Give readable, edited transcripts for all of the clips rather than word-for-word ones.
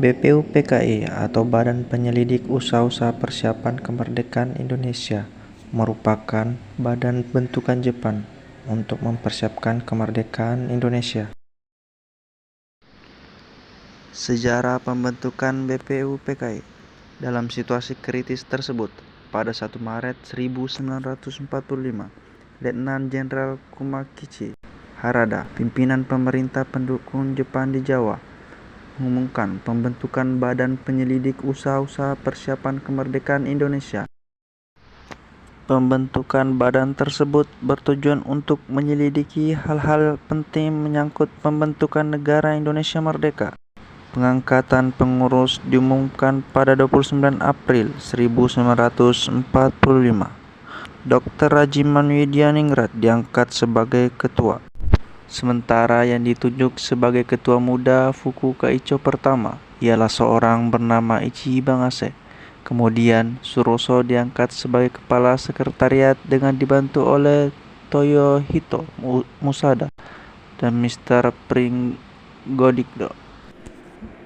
BPUPKI atau Badan Penyelidik Usaha-usaha Persiapan Kemerdekaan Indonesia merupakan badan bentukan Jepang untuk mempersiapkan kemerdekaan Indonesia. Sejarah pembentukan BPUPKI. Dalam situasi kritis tersebut, pada 1 Maret 1945, Letnan Jenderal Kumakichi Harada, pimpinan pemerintah pendukung Jepang di Jawa, mengumumkan pembentukan Badan Penyelidik Usaha-usaha Persiapan Kemerdekaan Indonesia. Pembentukan badan tersebut bertujuan untuk menyelidiki hal-hal penting menyangkut pembentukan negara Indonesia merdeka. Pengangkatan pengurus diumumkan pada 29 April 1945. Dr. Rajiman Widianingrat diangkat sebagai ketua. Sementara yang ditunjuk sebagai ketua muda Fuku Kaicho pertama ialah seorang bernama Ichi Bangase. Kemudian Suroso diangkat sebagai kepala sekretariat dengan dibantu oleh Toyohito Musada dan Mr. Pringgodikdo.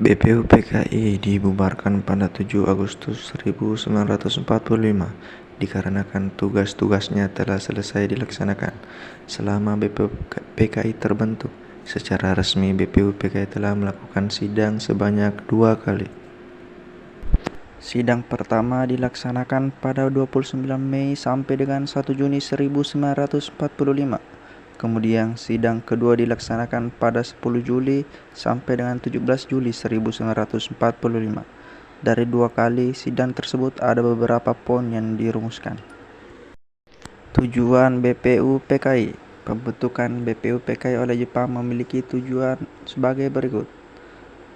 BPUPKI dibubarkan pada 7 Agustus 1945 dikarenakan tugas-tugasnya telah selesai dilaksanakan. Selama BPUPKI terbentuk, secara resmi BPUPKI telah melakukan sidang sebanyak 2 kali. Sidang pertama dilaksanakan pada 29 Mei sampai dengan 1 Juni 1945. Kemudian sidang kedua dilaksanakan pada 10 Juli sampai dengan 17 Juli 1945. Dari 2 kali sidang tersebut ada beberapa poin yang dirumuskan. Tujuan BPUPKI. Pembentukan BPUPKI oleh Jepang memiliki tujuan sebagai berikut.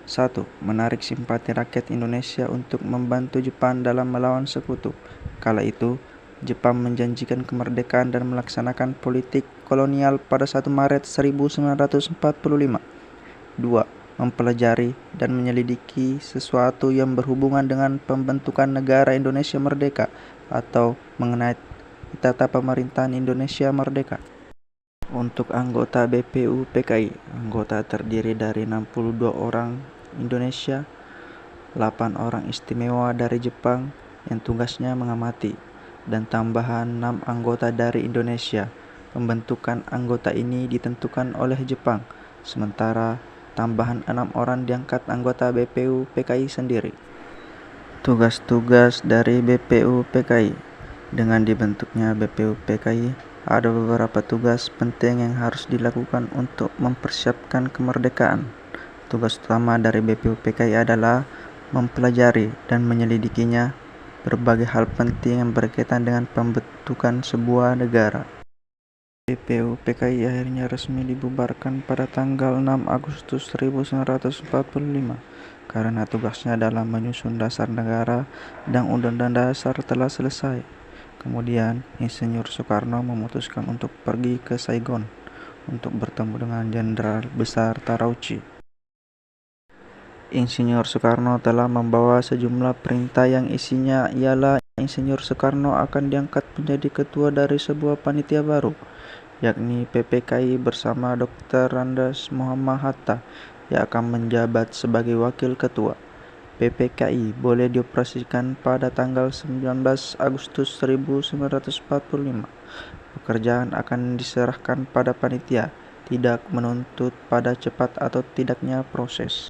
1. Menarik simpati rakyat Indonesia untuk membantu Jepang dalam melawan sekutu. Kala itu, Jepang menjanjikan kemerdekaan dan melaksanakan politik kolonial pada 1 Maret 1945. 2. Mempelajari dan menyelidiki sesuatu yang berhubungan dengan pembentukan negara Indonesia merdeka atau mengenai tata pemerintahan Indonesia merdeka. Untuk anggota BPUPKI, anggota terdiri dari 62 orang Indonesia, 8 orang istimewa dari Jepang yang tugasnya mengamati, dan tambahan 6 anggota dari Indonesia. Pembentukan anggota ini ditentukan oleh Jepang, sementara tambahan 6 orang diangkat anggota BPUPKI sendiri. Tugas-tugas dari BPUPKI. Dengan dibentuknya BPUPKI, ada beberapa tugas penting yang harus dilakukan untuk mempersiapkan kemerdekaan. Tugas utama dari BPUPKI adalah mempelajari dan menyelidikinya berbagai hal penting yang berkaitan dengan pembentukan sebuah negara. BPUPKI akhirnya resmi dibubarkan pada tanggal 6 Agustus 1945 karena tugasnya dalam menyusun dasar negara dan undang-undang dasar telah selesai. Kemudian, Insinyur Soekarno memutuskan untuk pergi ke Saigon untuk bertemu dengan Jenderal Besar Terauchi. Insinyur Soekarno telah membawa sejumlah perintah yang isinya ialah Insinyur Soekarno akan diangkat menjadi ketua dari sebuah panitia baru, yakni PPKI bersama Dr. Andes Muhammad Hatta yang akan menjabat sebagai wakil ketua. PPKI boleh dioperasikan pada tanggal 19 Agustus 1945. Pekerjaan akan diserahkan pada panitia, tidak menuntut pada cepat atau tidaknya proses.